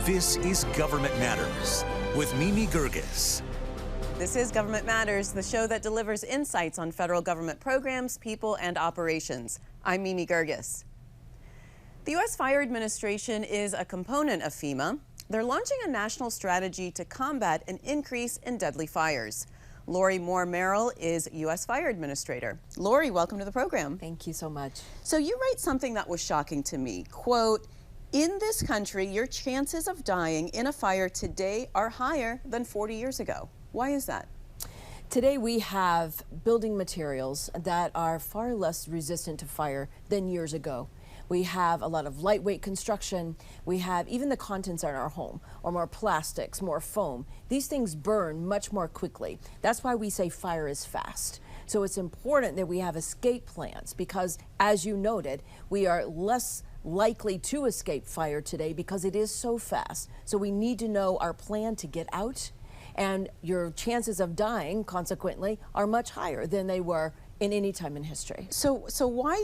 This is Government Matters with Mimi Gerges. This is Government Matters, the show that delivers insights on federal government programs, people, and operations. I'm Mimi Gerges. The U.S. Fire Administration is a component of FEMA. They're launching a national strategy to combat an increase in deadly fires. Moore-Merrell is U.S. Fire Administrator. Lori, welcome to the program. Thank you so much. So you write something that was shocking to me. Quote, "In this country, your chances of dying in a fire today are higher than 40 years ago." Why is that? Today we have building materials that are far less resistant to fire than years ago. We have a lot of lightweight construction. We have even the contents in our home, or more plastics, more foam. These things burn much more quickly. That's why we say fire is fast. So it's important that we have escape plans because, as you noted, we are less likely to escape fire today because it is so fast. So we need to know our plan to get out, and your chances of dying, consequently, are much higher than they were in any time in history. So why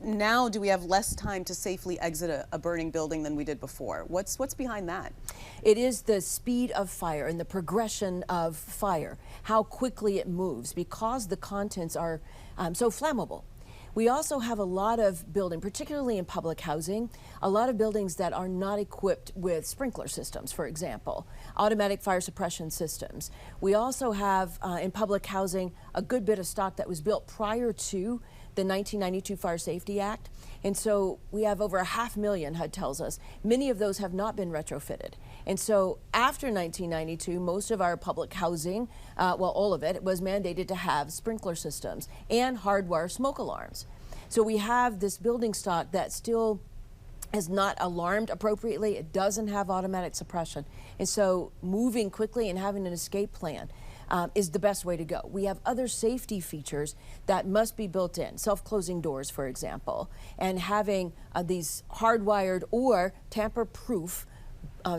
now do we have less time to safely exit a burning building than we did before? What's behind that? It is the speed of fire and the progression of fire, how quickly it moves because the contents are so flammable. We also have a lot of building, particularly in public housing, a lot of buildings that are not equipped with sprinkler systems, for example, automatic fire suppression systems. We also have in public housing a good bit of stock that was built prior to the 1992 Fire Safety Act. And so we have over 500,000, HUD tells us. Many of those have not been retrofitted. And so after 1992, most of our public housing, well, all of it, was mandated to have sprinkler systems and hardwire smoke alarms. So we have this building stock that still is not alarmed appropriately. It doesn't have automatic suppression. And so moving quickly and having an escape plan is the best way to go. We have other safety features that must be built in, self-closing doors, for example, and having these hardwired or tamper-proof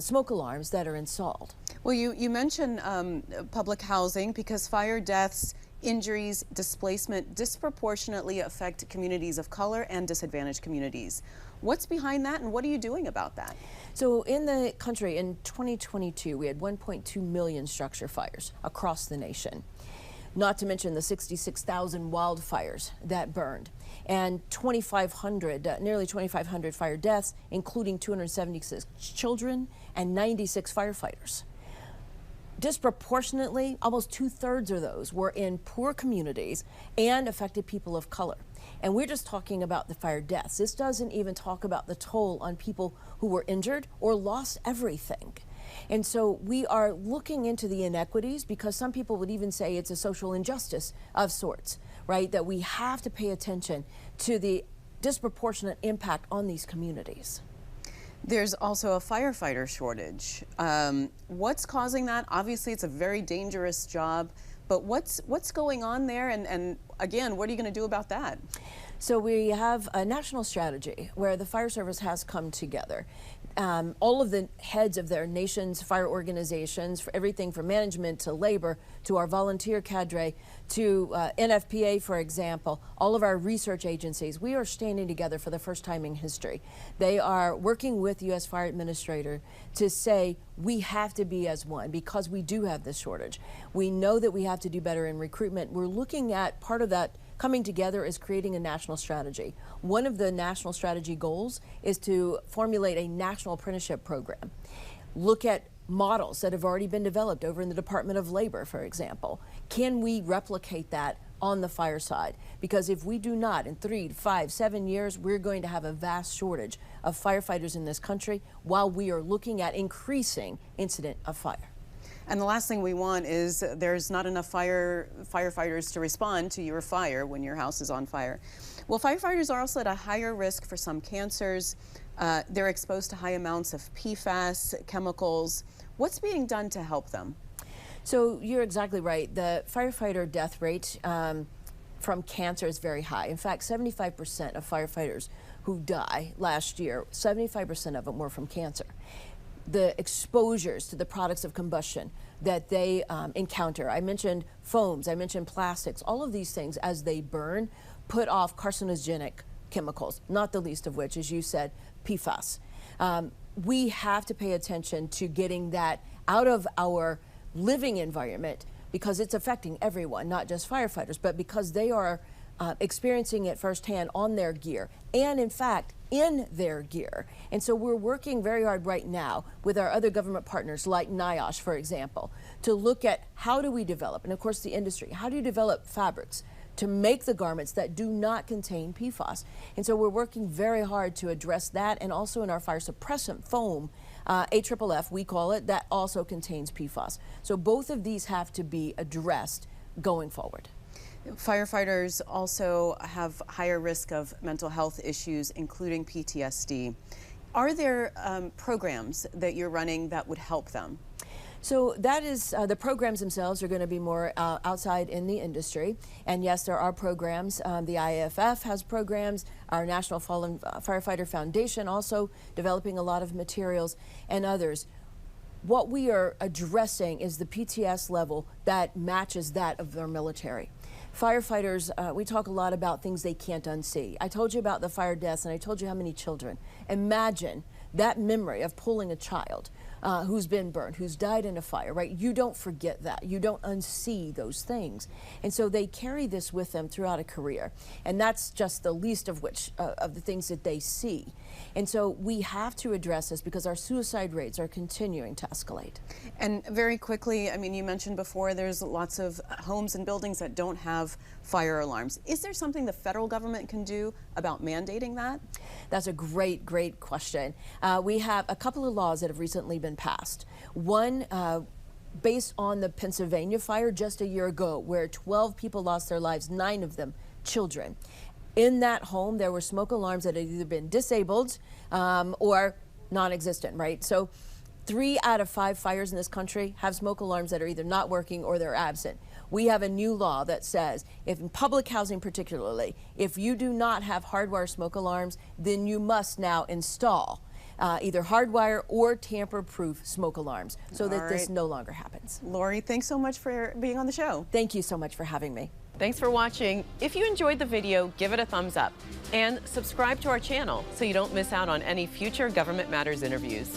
smoke alarms that are installed. Well, you mentioned public housing because fire deaths, injuries, displacement disproportionately affect communities of color and disadvantaged communities. What's behind that, and what are you doing about that? So in the country in 2022, we had 1.2 million structure fires across the nation, not to mention the 66,000 wildfires that burned, and 2,500, nearly 2,500 fire deaths, including 276 children and 96 firefighters. Disproportionately, almost 2/3 of those were in poor communities and affected people of color. And we're just talking about the fire deaths. This doesn't even talk about the toll on people who were injured or lost everything. And so we are looking into the inequities because some people would even say it's a social injustice of sorts, right? That we have to pay attention to the disproportionate impact on these communities. There's also a firefighter shortage. What's causing that? Obviously, it's a very dangerous job, but what's going on there? And again, what are you going to do about that? So we have a national strategy where the fire service has come together. All of the heads of their nation's fire organizations, for everything from management to labor to our volunteer cadre to NFPA, for example, all of our research agencies, we are standing together for the first time in history. They are working with the U.S. Fire Administrator to say we have to be as one because we do have this shortage. We know that we have to do better in recruitment. We're looking at part of that coming together is creating a national strategy. One of the national strategy goals is to formulate a national apprenticeship program. Look at models that have already been developed over in the Department of Labor, for example. Can we replicate that on the fire side? Because if we do not, in 3 to 5, 7 years, we're going to have a vast shortage of firefighters in this country while we are looking at increasing incident of fire. And the last thing we want is there's not enough firefighters to respond to your fire when your house is on fire. Well, firefighters are also at a higher risk for some cancers. They're exposed to high amounts of PFAS chemicals. What's being done to help them? So you're exactly right. The firefighter death rate from cancer is very high. In fact, 75% of firefighters who die last year, 75% of them were from cancer. The exposures to the products of combustion that they encounter. I mentioned foams, I mentioned plastics, all of these things as they burn put off carcinogenic chemicals, not the least of which, as you said, PFAS. we have to pay attention to getting that out of our living environment, because it's affecting everyone, not just firefighters, but because they are experiencing it firsthand on their gear, and in fact in their gear. And so we're working very hard right now with our other government partners like NIOSH, for example, to look at how do we develop, and of course the industry, how do you develop fabrics to make the garments that do not contain PFAS. And so we're working very hard to address that, and also in our fire suppressant foam, AFFF, we call it, that also contains PFAS. So both of these have to be addressed going forward. Firefighters also have higher risk of mental health issues, including PTSD. Are there programs that you're running that would help them? So that is, the programs themselves are going to be more outside in the industry. And yes, there are programs. The IAFF has programs. Our National Fallen Firefighter Foundation also developing a lot of materials, and others. What we are addressing is the PTS level that matches that of our military. Firefighters, we talk a lot about things they can't unsee. I told you about the fire deaths, and I told you how many children. Imagine that memory of pulling a child who's been burned, who's died in a fire, right? You don't forget that. You don't unsee those things. And so they carry this with them throughout a career. And that's just the least of which of the things that they see. And so we have to address this because our suicide rates are continuing to escalate. And very quickly, I mean, you mentioned before there's lots of homes and buildings that don't have fire alarms. Is there something the federal government can do about mandating that? That's a great, great question. We have a couple of laws that have recently been passed. One based on the Pennsylvania fire just a year ago, where 12 people lost their lives, 9 of them children. In that home, there were smoke alarms that had either been disabled or non-existent, right? So 3 out of 5 fires in this country have smoke alarms that are either not working or they're absent. We have a new law that says, if in public housing particularly, if you do not have hardwire smoke alarms, then you must now install either hardwire or tamper-proof smoke alarms so that this no longer happens. Lori, thanks so much for being on the show. Thank you so much for having me. Thanks for watching. If you enjoyed the video, give it a thumbs up and subscribe to our channel so you don't miss out on any future Government Matters interviews.